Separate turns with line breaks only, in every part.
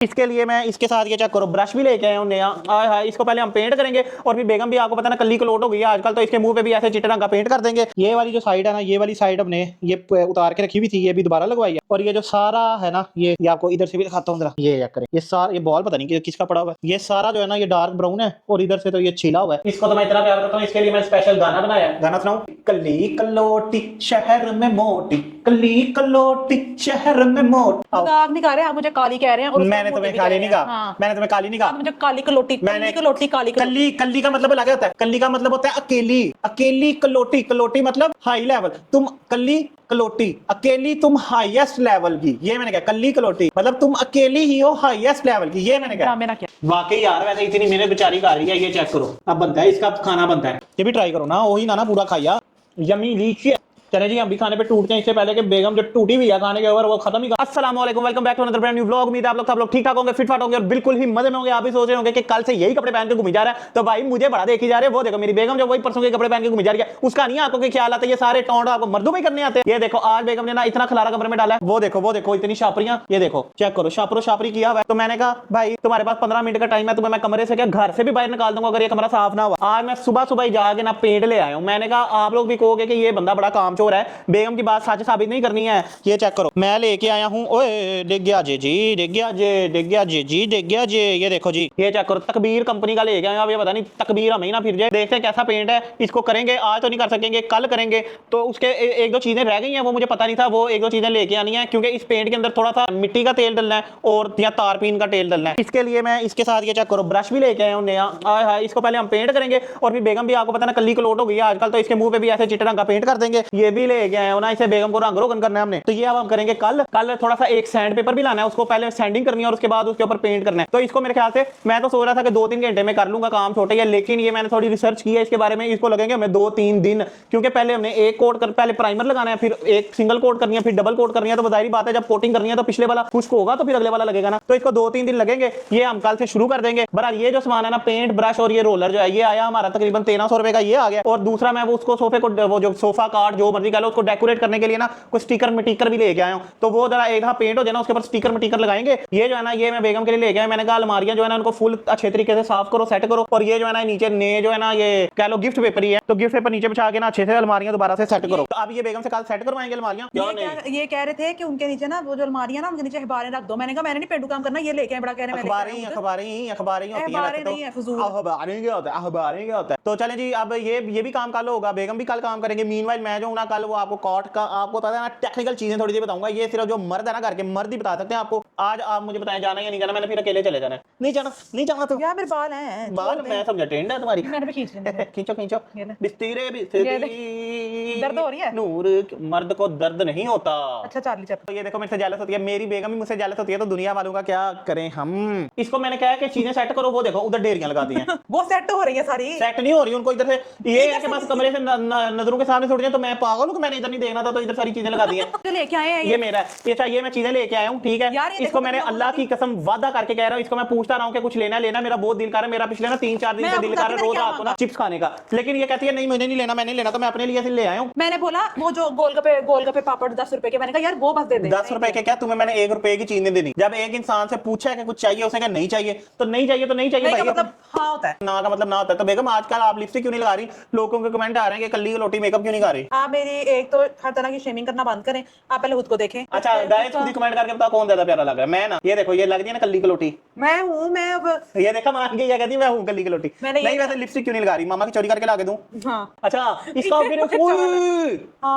इसके लिए मैं इसके साथ ये चेक करो ब्रश भी लेके आया हूं नया। इसको पहले हम पेंट करेंगे और फिर बेगम भी आपको पता ना कल्ली कलोट हो गई है आजकल, तो इसके मुंह पे भी ऐसे चिट्टे रंग का पेंट कर देंगे। ये वाली जो साइड है ना, ये वाली साइड हमने ये उतार के रखी हुई थी, ये भी दोबारा लगवाई है। और ये जो सारा है ना, ये आपको इधर से भी दिखाता हूँ जरा, ये चेक करें। ये सारा ये बॉल पता नहीं किसका पड़ा हुआ है, ये सारा जो है ना ये डार्क ब्राउन है और इधर से तो ये छीला हुआ है। इसको तो मैं इतना प्यार करता हूँ, इसके लिए मैं स्पेशल गाना बनाया है। गाना सुनाऊं? कल्ली कलोटी शहर में मोटी, कल्ली कलोटी शहर में मोटी।
मजाक नहीं कर रहे आप, मुझे काली कह रहे हैं। और
मैंने तुम्हें काली नहीं कहा, मैंने तुम्हें काली नहीं कहा,
मुझे काली कलोटी,
मैंने
कलोटी काली
कल्ली, कल्ली का मतलब अलग होता है। कल्ली का मतलब होता है अकेली, अकेली कलोटी, कलोटी मतलब हाई लेवल। तुम कल्ली कलोटी, अकेली तुम हाईएस्ट लेवल की, ये मैंने कहा। कल्ली कलोटी मतलब तुम अकेली ही हो हाईएस्ट लेवल की, ये मैंने कहा।
मेरा क्या
वाकई यार वैसे इतनी मेहनत बेचारी कर रही है। ये चेक करो, अब बनता है इसका खाना बनता है, ये भी ट्राई करो ना, वही ना पूरा खाया यमी लीची। चले जी हम भी खाने पे टूटते हैं इससे पहले कि बेगम जो टूटी हुई है खाने के ऊपर वो खत्म ही कर। अस्सलाम वालेकुम, welcome back to another brand new vlog. उम्मीद है आप लोग ठीक ठाक होंगे, फिट फाट होंगे और बिल्कुल ही मजे में होंगे। आप भी सोच रहे होंगे कि कल से यही कपड़े पहन के घूमी जा रहा है, तो भाई मुझे बड़ा देखी जा रहे हैं। वो देखो मेरी बेगम जो वही परसों के कपड़े पहन के घूमी जा रही है, उसका नहीं आपको ख्याल आता है। ये सारे टोंड आपको मर्दों में करने आते हैं। ये देखो आज बेगम ने ना इतना खलारा कमरे में डाला है, वो देखो इतनी शापरियां, ये देखो चेक करो, शापरो शापरी किया हुआ है। तो मैंने कहा भाई तुम्हारे पास 15 मिनट का टाइम है, तुम्हें मैं कमरे से क्या घर से भी बाहर निकाल दूंगा अगर ये कमरा साफ ना हुआ। आज मैं सुबह सुबह ही जाके ना पेंट ले आया हूं। मैंने कहा आप लोग भी कहोगे कि ये बंदा बड़ा कामचोर है, बेगम की बात सच साबित नहीं करनी है। ये चेक करो मैं लेके आया हूं, ओए डिग गया जी, डिग गया जी, डिग गया जी। ये देखो जी, ये चेक करो तकबीर कंपनी का लेके आया। अब ये पता नहीं तकबीर हमें ना फिर जाए। देखते हैं कैसा पेंट है, इसको करेंगे आज तो नहीं कर सकेंगे, कल करेंगे। तो उसके एक दो चीजें रह गई हैं, वो मुझे पता नहीं था, वो एक दो चीजें लेके आनी है क्योंकि इस पेंट के अंदर थोड़ा सा मिट्टी का तेल डलना है और या तारपीन का तेल डलना है। इसके लिए मैं इसके साथ ये चेक करो ब्रश भी लेके आया हूं नया। इसको पहले हम पेंट करेंगे और फिर बेगम भी आपको पता ना कल्ली कलोट हो गई है आजकल, तो इसके मुंह पे भी ऐसे चिट्टे रंग का पेंट कर देंगे। ये भी लेके आया हूं ना, इसे बेगम को रंग रोगन करना है हमने। तो ये अब हम करेंगे कल थोड़ा सा एक सैंड पेपर भी लाना है, उसको पहले सैंडिंग करनी है और उसके बाद उसके ऊपर पेंट करना है। तो इसको मेरे ख्याल से मैं तो सोच रहा था कि 2-3 घंटे में कर लूंगा, काम छोटे है। लेकिन ये मैंने थोड़ी रिसर्च की है इसके बारे में, इसको लगेंगे हमें 2-3 दिन, क्योंकि पहले हमने एक कोट कर, पहले प्राइमर लगाना है, फिर एक सिंगल कोट करनी है, फिर डबल कोट करनी है। तो जाहिर बात है जब कोटिंग करनी है तो पिछले वाला खुश्क होगा तो फिर अगले वाला लगेगा ना, तो इसको 2-3 दिन लगेंगे। ये हम कल से शुरू कर देंगे। बहरहाल ये जो सामान है ना, पेंट ब्रश और ये रोलर जो है, ये आया हमारा तकरीबन 1300 रुपए का ये आ गया। और दूसरा मैं वो उसको सोफे को, वो जो सोफा कार्ड जो मर्जी कह लो, उसको डेकोरेट करने के लिए ना कुछ स्टिकर मिटिकर भी लेके आया हूं। तो वो जरा एक दफा पेंट हो जाए ना, उसके ऊपर स्टिकर मिटिकर लगाएंगे। ये जो है ना, ये मैं बेगम के लिए लेके आया। मैंने कहा अलमारियां जो है ना उनको फुल अच्छे तरीके से साफ करो, सेट करो। और ये जो है ना नीचे ने जो है ना, ये कह लो गिफ्ट पेपर ही है, तो गिफ्ट पेपर नीचे बिछा के ना अच्छे से अलमारियां दोबारा से सेट करो। तो अब ये बेगम से कल सेट करवाएंगे अलमारियां।
ये कह रहे थे कि उनके नीचे ना वो जो अलमारियां ना उनके नीचे अखबारें रख दो। मैंने कहा मैंने नहीं पेंडू काम करना, ये लेके आए बड़ा कह रहे हैं
अखबारें होती है। तो चलें जी, अब ये भी काम कल होगा, बेगम भी कल काम करेंगे। मीनवाइल मैं जो हूं ना कल, वो आपको कॉट का आपको पता है ना टेक्निकल चीजें थोड़ी सी बताऊंगा। ये सिर्फ जो मर्द है ना घर के मर्द ही बता सकते हैं आपको। आज आप मुझे बताएं जाना या नहीं जाना, मैंने फिर अकेले चले जाना है। नहीं जाना तो
यार मेरे बाल हैं,
बाल मैं समझा ट्रेंड है तुम्हारी,
मैंने भी खींच लिए।
खींचो बिस्तिरे
दर्द हो रही है?
नूर मर्द को दर्द नहीं होता।
अच्छा चार्ली चैपलिन।
तो ये देखो मेरे से जेलस होती है, मेरी बेगम ही मुझसे जेलस होती है, तो दुनिया वालों का क्या करें हम। इसको मैंने कहा कि चीजें सेट करो, वो देखो उधर ढेरियां लगा दी हैं।
वो सेट हो रही है सारी,
सेट नहीं हो रही उनको। इधर से ये है कि बस कमरे से नजरों के सामने छोड़ जाए, तो मैं पागल हूं कि मैंने इधर नहीं देखना था, तो इधर सारी चीजें लगा दी हैं।
जो लेके आए हैं
ये मेरा ये मैं चीजें लेके आया हूं, ठीक है। इसको मैंने अल्लाह की कसम वादा करके कह रहा हूं, इसको मैं पूछता रहा हूं कि कुछ लेना मेरा बहुत दिल कर रहा है। मेरा पिछले ना 3-4 दिन से दिल कर रहा है रोज आपको ना चिप्स खाने का, लेकिन ये कहती है नहीं मुझे नहीं लेना, मैंने लेना, तो मैं अपने लिए ले आया हूं।
मैंने बोला वो जो गोलगप्पे पापड़ 10 रुपए के, मैंने कहा यार वो बस दे दे।
10 रुपए के क्या, तुम्हें मैंने 1 रुपए की चीज नहीं देनी। जब एक इंसान से पूछा है कि कुछ चाहिए, उसने कहा नहीं चाहिए तो नहीं चाहिए भाई,
मतलब हाँ होता है
ना का मतलब ना होता है। तो बेगम आजकल आप लिपस्टिक क्यों नहीं लगा रही? लोगों के कमेंट आ रहे हैं कि कल्ली कलोटी मेकअप क्यों नहीं कर रही?
आप मेरी एक तो हर तरह की शेमिंग करना बंद करें, आप पहले खुद को देखें।
अच्छा गाइस खुद ही कमेंट करके बताओ कौन ज्यादा प्यारा लग रहा है। मैं ना ये देखो ये लग रही है ना कल्ली कलोटी,
मैं हूँ। मैं अब
ये देखा मान के, ये कहती मैं हूँ कल्ली कलोटी। नहीं वैसे लिपस्टिक क्यों नहीं लगा रही? मामा की चोरी करके ला के दूं?
हाँ।
अच्छा इसका फिर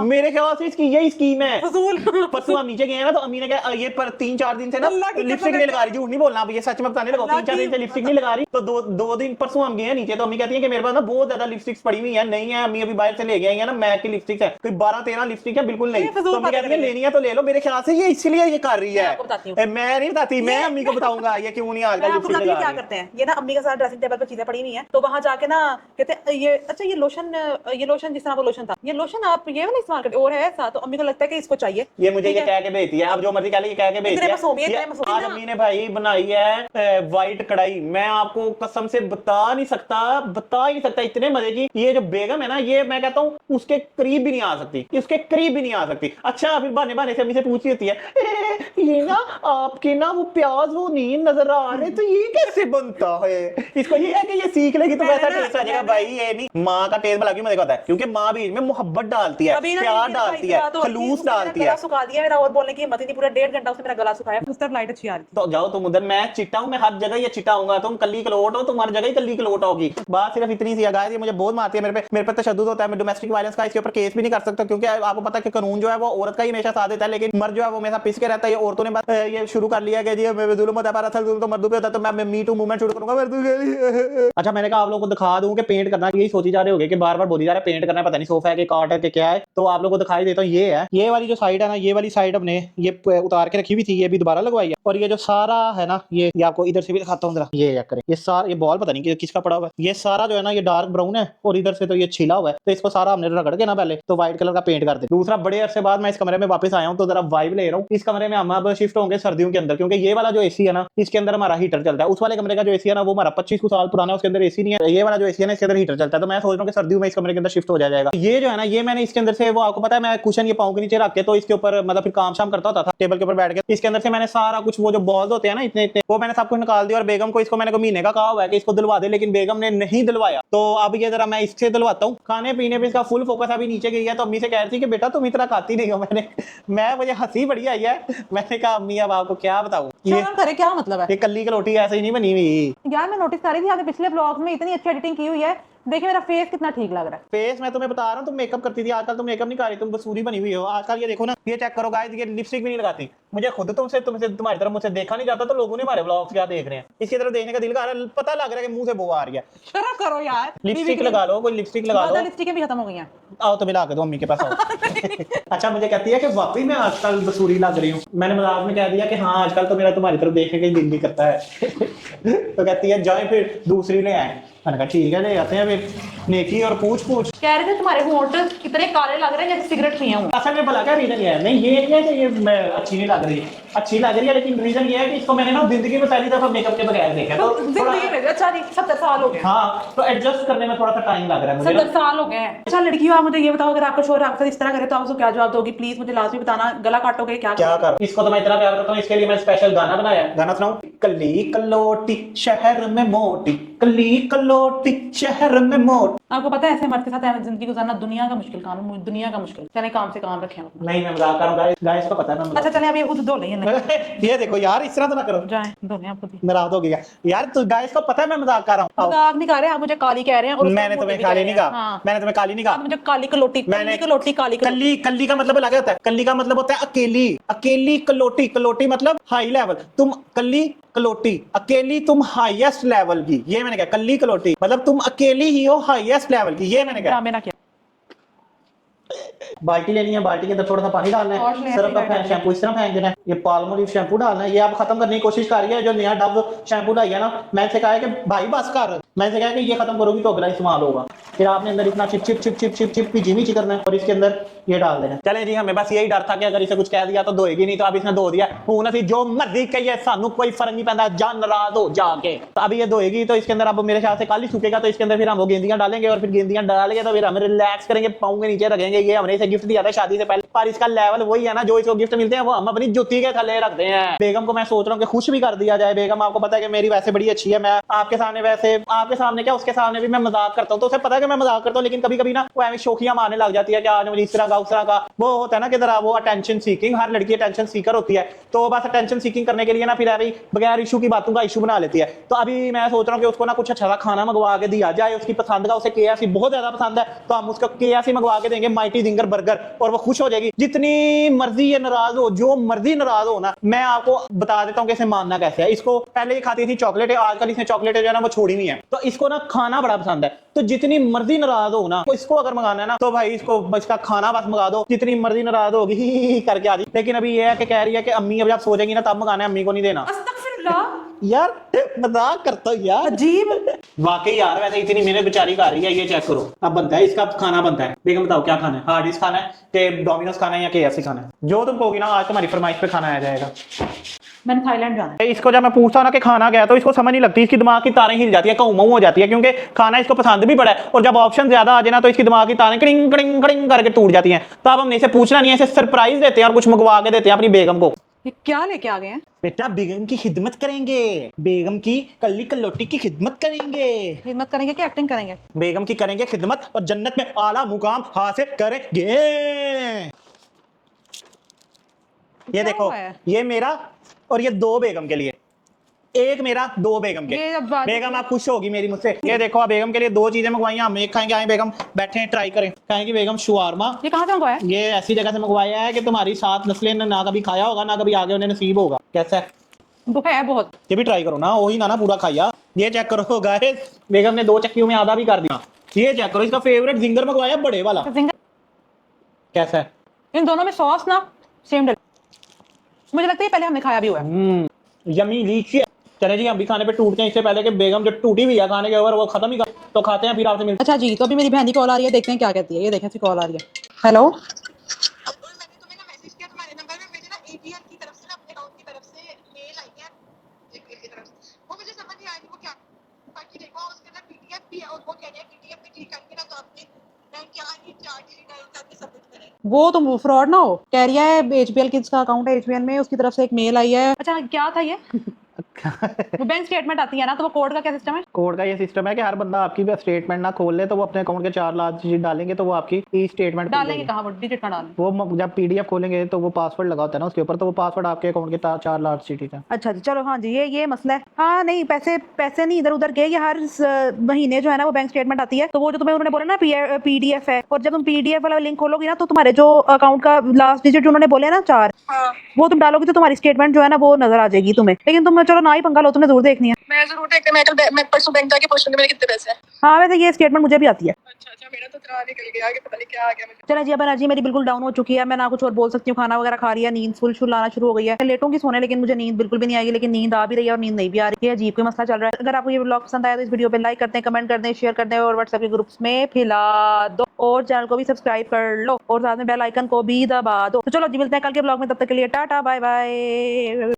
मेरे ख्याल से इसकी यही स्कीम है। परसों हम नीचे गए हैं ना, तो अम्मी ने कहा ये पर 3-4 दिन से ना लिपस्टिक नहीं लगा रही। झूठ नहीं बोलना, अब ये सच में बताने लगा, 3-4 दिन से लिपस्टिक नहीं लगा रही। तो दो दिन परसों हम गए हैं नीचे, तो अम्मी कहती है कि मेरे पास ना बहुत ज्यादा लिपस्टिक्स पड़ी हुई है। नहीं है अम्मी, अभी बाहर से ले गए हैं ना, मैक की लिपस्टिक है, कोई 12-13 लिपस्टिक है, बिल्कुल नहीं। तो अम्मी कहती है लेनी है तो ले लो। मेरे ख्याल से ये इसलिए ये कर रही है, मैं नहीं बताती, मैं अम्मी को बताऊंगा ये क्यों क्यों नहीं आजकल
आपको
लिपस्टिक
बताती हूँ
लगा
क्या
रही?
करते हैं, ये ना अम्मी के साथ ड्रेसिंग टेबल पर चीजें पड़ी हुई हैं, तो वहां जाके ना कहते हैं ये अच्छा ये लोशन जिस तरह वो लोशन था, ये लोशन आप ये वाला इस्तेमाल करते और है ऐसा, तो अम्मी को लगता है कि इसको चाहिए,
ये मुझे
ठीक
ये
है?
कह के भेजती है, अब जो मर्जी कह ले, ये कह के भेजती
इतने
है।
मसूमी, इतने
ये
मसूमी
आज
ना।
अम्मी ने भाई बनाई है व्हाइट कढ़ाई, मैं आपको कसम से बता ही नहीं सकता इतने मजे की। ये जो बेगम है ना, ये मैं कहता हूँ उसके करीब भी नहीं आ सकती, इसके करीब भी नहीं आ सकती। अच्छा फिर बहाने बहाने से अम्मी से पूछती होती है, ये ना आपके ना वो प्याज वो नहीं नजर आ रहे, तो ये कैसे बनता है? इसको ये है कि ये सीख लेगी तो वैसा टेस्ट आ जाएगा। भाई ये नहीं, माँ का टेस्ट भला क्यों मजे का होता है, क्योंकि माँ बीच में मोहब्बत डालती है,
अभी ना
प्यार
मेरी भाई
डालती
से
है,
बात हो रही थी,
खलूस
उसने मेरा
डालती
गला
है।
सुखा दिया मेरा, और बोलने की हिम्मत ही नहीं, पूरा 1.5 घंटा उसने मेरा गला सुखाया, उस तरफ लाइट अच्छी आ रही थी।
तो जाओ तुम उधर, मैं चिट्टा हूँ, मैं हर जगह ये चिट्टा हूँ, तुम कल्ली कलोट हो, तुम्हारी जगह ही कल्ली कलोट होगी। बात सिर्फ इतनी सी है गाइस, ये मुझे बहुत मारती है, मेरे पे तशद्दुद होता है, मैं डोमेस्टिक वायलेंस का इसके ऊपर केस भी नहीं कर सकता, क्योंकि आपको पता है कि कानून जो है वो औरत का ही हमेशा साथ देता है, लेकिन मर्द जो है वो हमेशा पिस के रहता है। ये औरतों ने बस ये शुरू कर लिया कि जी जुल्म होता है, असल जुल्म तो मर्दों पे होता है, तो मैं मी टू मूवमेंट शुरू करूंगा मर्दों के लिए। अच्छा मैंने कहा आप लोगों को दिखा दूं कि पेंट करना, यही सोची जा रहे होगे कि बार बार बोली जा रहा है पेंट करना है, पता नहीं सोफा है कि काट है कि क्या है, तो आप लोगों को दिखाई देता हूँ। ये है, ये वाली जो साइड है ना, ये वाली साइड हमने ये उतार के रखी हुई थी, ये भी दोबारा लगवाई है। और ये जो सारा है ना, ये आपको इधर से भी दिखाता हूँ जरा, ये चेक करें, ये सारा ये बॉल पता नहीं किसका पड़ा हुआ है, ये सारा जो है ना ये डार्क ब्राउन है, और इधर से तो ये छिला हुआ है, तो इसको सारा हमने रगड़ के ना पहले तो व्हाइट कलर का पेंट कर दे। दूसरा, बड़े अरसे बाद मैं इस कमरे में वापस आया हूँ, तो जरा वाइब ले रहा हूँ। इस कमरे में हम अब शिफ्ट होंगे सर्दियों के अंदर, क्योंकि ये वाला जो एसी है ना, इसके अंदर हमारा हीटर चलता है। उस वाले कमरे का जो एसी है ना, वो हमारा 25 साल पुराना है, उसके अंदर एसी नहीं है। ये वाला जो एसी है ना, इसके अंदर हीटर चलता है, तो मैं सोच रहा हूँ कि सर्दियों में इस कमरे के अंदर शिफ्ट हो जाएगा। ये जो है ना, ये मैंने इसके अंदर से, वो आपको पता है मैं कुशन ये पाँव के नीचे रख के तो इसके ऊपर मतलब फिर काम शाम करता होता था टेबल के ऊपर बैठ के, इसके अंदर से मैंने सारा कुछ वो जो बॉल्स होते हैं ना इतने इतने, वो मैंने सब कुछ निकाल दिया। और बेगम को इसको मैंने को महीने का कहा हुआ है कि इसको दिलवा दे, लेकिन बेगम ने नहीं दिलवाया। तो अब ये जरा मैं इससे दिलवाता हूँ। खाने पीने पे इसका फुल फोकस अभी नीचे गई है, तो अम्मी से कह रही थी कि बेटा तुम इतना खाती नहीं हो। मुझे हंसी बड़ी आई है। मैंने कहा अम्मी अब आपको क्या बताऊं,
शर्म करे, क्या मतलब है?
ये कल्ली कलोटी ऐसे ही नहीं बनी हुई
यार मैं नोटिस कर रही थी आपने पिछले ब्लॉग में इतनी अच्छी एडिटिंग की हुई है, देखिए मेरा फेस कितना ठीक लग रहा है।
फेस मैं तुम्हें बता रहा हूँ, तुम मेकअप करती थी, आजकल तुम मेकअप नहीं कर रही, तुम बसूरी बनी हुई हो आजकल। ये देखो ना, ये चेक करो गाइस, ये लिपस्टिक भी नहीं लगाती। मुझे खुद तुमसे तुम्हारी तरफ मुझसे देखा नहीं जाता, तो लोगों ने हमारे व्लॉग्स क्या देख रहे हैं, इसकी तरफ देखने का दिल कर रहा है, पता लग रहा है कि मुंह से बो आ रही है।
शर्म करो यार,
लिपस्टिक लगा लो, कोई लिपस्टिक लगा लो।
लिपस्टिकें भी खत्म हो गई हैं।
आओ तो मिला के दो अम्मी के पास आओ। अच्छा मुझे कहती है कि वाकई मैं आजकल बसूरी लग रही हूँ। मैंने मजाक में कह दिया कि हाँ आजकल तो मेरा तुम्हारी तरफ देखने का दिल भी करता है। तो कहती है जाए फिर दूसरी ले आए। मैंने कहा ठीक है ले आते हैं फिर। नेकी और पूछ
कह रहे थे तुम्हारे होंठ कितने काले लग रहे हैं जैसे सिगरेट पिए हूं।
असल में भला क्या रीजन ये है, नहीं ये नहीं है कि ये मैं अच्छी नहीं लग रही, अच्छी लग रही है, लेकिन रीजन ये है कि इसको मैंने ना जिंदगी में पहली दफा मेकअप के बगैर देखा, तो
जिंदगी में अच्छा नहीं, 70 साल हो गए।
हाँ तो एडजस्ट करने में थोड़ा सा टाइम लग रहा है मुझे।
70 साल हो गए हैं। अच्छा लड़कियों, आप मुझे ये बताओ, अगर आपका शोहर आपके साथ इस तरह करे तो आप उसको क्या जवाब दोगी? प्लीज मुझे लाजमी बताना। गला काटोगे क्या?
क्या कर, इसको तो मैं इतना प्यार करता हूँ, इसके लिए मैं स्पेशल गाना बनाया। गाना सुनाऊं? कली कलोटी शहर में मोटी, कली कलोटी शहर में मोटी।
आपको पता है ऐसे मर्द के साथ जिंदगी गुजारना दुनिया का मुश्किल काम है, दुनिया का मुश्किल। चले काम से काम रखें।
नहीं मैं मजाक कर रहा हूँ गाइस को पता है मैं
अच्छा चले अब ये खुद धो लेंगे।
ये देखो यार इस तरह तो ना करो,
जाए धो लें आपको।
नाराज हो गया यार, तो गाइस को पता है मैं मजाक कर रहा हूँ।
मजाक नहीं कर रहे आप, मुझे काली कह रहे हैं। और
मैंने तुम्हें काली नहीं कहा, मैंने तुम्हें काली नहीं कहा,
मुझे काली कलोटी,
मैंने
कलोटी काली
कल्ली, कल्ली का मतलब अलग होता है। कल्ली का मतलब होता है अकेली, अकेली कलोटी, कलोटी मतलब हाई लेवल। तुम कल्ली कलोटी, अकेली तुम हाईएस्ट लेवल की, ये मैंने कहा। कल्ली कलोटी मतलब तुम अकेली ही हो हाईएस्ट लेवल की, ये मैंने कहा।
मैंने क्या
बाल्टी लेनी है, बाल्टी के अंदर थोड़ा सा पानी डालना है, सिर्फ का शैम्पू इस तरह फेंक देना है, ये पाल्मोलिव शैम्पू डालना है। ये आप खत्म करने की कोशिश कर रही है, जो नया डव शैम्पू लाई है ना, मैंने कहा है कि भाई बस कर, मैंने कहा है कि ये खत्म करोगी तो अगला इस्तेमाल होगा। फिर आपने अंदर इतना chip chip chip chip chip chip की जिमी करना है, और इसके अंदर ये डाल देना। चले जी, हमें बस यही डर था कि अगर इसे कुछ कह दिया तो धोएगी नहीं, तो अब इसने धो दिया। हूं असी जो मर्जी कहिए सानू कोई फर्क नहीं पैंदा, जान नाराज हो जाके। तो अभी ये धोएगी तो इसके अंदर अब मेरे ख्याल से कल ही सूखेगा, तो इसके अंदर फिर हम वो गेंदियां डालेंगे, और फिर गेंदियां डालेंगे तो फिर हम रिलैक्स करेंगे, पाँव के नीचे रखेंगे। ये हमने इसे गिफ्ट दिया था शादी से पहले, पर इसका लेवल वही है ना जो इसको गिफ्ट मिलते हैं, वो हम अपनी जुत्ती के थले रखते हैं। बेगम को मैं सोच रहा हूँ कि खुश भी कर दिया जाए। बेगम आपको पता है कि मेरी वैसे बड़ी अच्छी है, मैं आपके सामने वैसे, आपके सामने क्या उसके सामने भी मैं मजाक करता हूँ, तो उसे पता है कि मैं मजाक करता हूँ, लेकिन कभी कभी ना वो ऐसी शोखियां मारने लग जाती है कि आज मुझे इस तरह का उस तरह का। वो होता है ना कि जरा वो अटेंशन सीकिंग, हर लड़की अटेंशन सीकर होती है, तो बस अटेंशन सीकिंग करने के लिए ना फिर अभी बगैर इशू की बातों का इशू बना लेती है। तो अभी मैं सोच रहा हूँ कि उसको ना कुछ अच्छा सा खाना मंगवा के दिया जाए, उसकी पसंद का। उसे KFC बहुत ज्यादा पसंद है, तो हम उसको KFC मंगवा के देंगे, माइटी जिंगर बर्गर, और वो खुश हो जाएगी। जितनी मर्जी ये नाराज हो, जो मर्जी नाराज हो ना, मैं आपको बता देता हूँ कि इसे मानना कैसे है। इसको पहले ये खाती थी चॉकलेट, आजकल इसने चॉकलेट जो है ना वो छोड़ी नहीं है, तो इसको ना खाना बड़ा पसंद है। तो जितनी मर्जी नाराज हो ना, इसको अगर मंगाना है ना, तो भाई इसको इसका खाना बस मंगा दो, जितनी मर्जी नाराज होगी करके आ जाए। लेकिन अभी ये है कि कह रही है कि अम्मी अब जब सो जाएंगी ना तब मंगाना है, अम्मी को नहीं देना।
अस्तगफिरुल्लाह,
यार मजाक करता हूँ यार।
अजीब।
वाकई यार वैसे इतनी मेहनत बेचारी कर रही है, ये चेक करो। अब बनता है इसका खाना बनता है। बेगम बताओ क्या खाना है? हार्ड डिस्क खाना है कि डोमिनोज खाना है या KFC खाना है? जो तुम कहोगी ना आज तुम्हारी फरमाइश पे खाना आ जाएगा।
मैंने थाईलैंड जाना है।
इसको जब मैं पूछता हूं ना कि खाना क्या है तो इसको समझ नहीं लगती, इसकी दिमाग की तारें हिल जाती है, कहूं मऊ हो जाती है, क्योंकि खाना इसको पसंद भी बड़ा है और जब ऑप्शन ज्यादा आ जाए ना तो इसकी दिमाग की तारें कड़िंग कड़िंग कड़िंग करके टूट जाती हैं। तो अब हमने इसे पूछना नहीं है, इसे सरप्राइज देते हैं और कुछ मंगवा के देते हैं अपनी बेगम को।
ये क्या लेके आ गए हैं?
बेटा बेगम की खिदमत करेंगे, बेगम की कल्ली कल्लोटी की खिदमत करेंगे।
हिम्मत करेंगे कि एक्टिंग करेंगे?
बेगम की करेंगे खिदमत और जन्नत में आला मुकाम हासिल करेंगे। ये
क्या
देखो,
हुआ है?
ये मेरा और ये दो बेगम के लिए, एक मेरा दो बेगम के।
ये अब बात-
बेगम आप खुश होगी मेरी मुझसे। ये देखो आप बेगम के लिए दो चीजें मंगवाई हैं, हम एक खाएंगे। आए बेगम बैठे हैं, ट्राई करें। खाएंगे बेगम शुआरमा।
ये कहाँ से मंगवाया है?
ये ऐसी जगह से मंगवाया है कि तुम्हारी सात नस्लें ने ना कभी खाया होगा ना कभी आगे उन्हें नसीब होगा। कैसा है?
वो है बहुत।
ये भी ट्राई करो ना, वही ना पूरा खाइया। ये चेक करो गाइस, बेगम ने दो चक्कियों में आधा भी कर दिया। ये चेक करो, इसका फेवरेट जिंगर मंगवाया बड़े वाला। कैसा है?
इन दोनों में सॉस ना सेम डल, मुझे लगता है पहले हमने खाया भी हुआ है।
यमी लीची। चले जी हम भी खाने पे टूटते हैं, इससे पहले कि बेगम जो टूटी हुई है खाने के ऊपर वो खत्म ही कर तो खाते हैं, फिर आपसे मिलते
अच्छा जी, तो अभी मेरी बहन की कॉल आ रही है, देखते हैं क्या कहती है। ये देखें, कॉल आ रही है। हेलो।
मैंने तुम्हें ना मैसेज किया, तुम्हारे नंबर में मुझे ना ATR की तरफ से ना अपने अकाउंट की तरफ से मेल आई है, ATR की तरफ से। वो मुझे समझ नहीं आ रही वो क्या, बाकी देखो उसके अंदर PDF भी है और वो कह रही है PDF पे क्लिक करके ना तो आपने बैंक के आगे 4 डिजिट डायल करके सबमिट करें।
वो तुम फ्रॉड ना हो, कह रही है HBL की इसका अकाउंट है, HBL में उसकी तरफ से एक मेल आई है। अच्छा क्या था ये? वो बैंक स्टेटमेंट आती है ना, तो वो कोड का क्या सिस्टम है?
कोड का ये सिस्टम है कि हर बंदा आपकी स्टेटमेंट ना खोल ले तो वो अपने अकाउंट के 4 लाख डिजिट डालेंगे तो वो आपकी ई स्टेटमेंट
डालेंगे कहाँ? वो डिजिट कहाँ डालें?
वो जब PDF खोलेंगे तो वो पासवर्ड लगा होता है ना उसके ऊपर, तो वो पासवर्ड आपके अकाउंट के 4 लाख डिजिट है।
अच्छा जी, चलो हाँ जी, ये मसला है। हाँ नहीं, पैसे पैसे नहीं इधर उधर गए, ये हर महीने जो है ना वो बैंक स्टेटमेंट आती है, तो वो जो तुम्हें उन्होंने बोला ना PDF है, और जब तुम PDF वाला लिंक खोलोगी ना तो तुम्हारे जो अकाउंट का लास्ट डिजिट जो उन्होंने बोले ना 4,
हाँ
वो तुम डालोगी तो तुम्हारी स्टेटमेंट जो है ना वो नजर आ जाएगी तुम्हें। लेकिन तुम चलो ना ही पंगा लो, तुमने जरूर देखनी है।
मैं जरूर देखते, मैं परसों बैंक जाके पूछ लूंगी मेरे कितने पैसे हैं।
हाँ वैसे ये स्टेटमेंट मुझे भी आती है।
अच्छा मेरा तो इतना निकल गया कि पता नहीं क्या आ गया मुझे।
चलो जी, अब एनर्जी मेरी बिल्कुल डाउन हो चुकी है, मैं ना कुछ और बोल सकती हूँ, खाना वगैरह खा लिया, नींद फुल आना शुरू हो गई है। मैं लेटूंगी सोने, लेकिन मुझे नींद बिल्कुल भी नहीं आएगी, लेकिन नींद आ भी रही है और नींद नहीं भी आ रही है। अजीब कोई मसला चल रहा है। अगर आपको ये व्लॉग पसंद आया तो इस वीडियो पे लाइक कर दें, कमेंट कर दें, शेयर कर दें और व्हाट्सएप के ग्रुप्स में फैला दो और चैनल को भी सब्सक्राइब कर लो और साथ में बेल आइकन को भी दबा दो। तो चलो जी, मिलते हैं कल के ब्लॉग में, तब तक के लिए टाटा बाय बाय।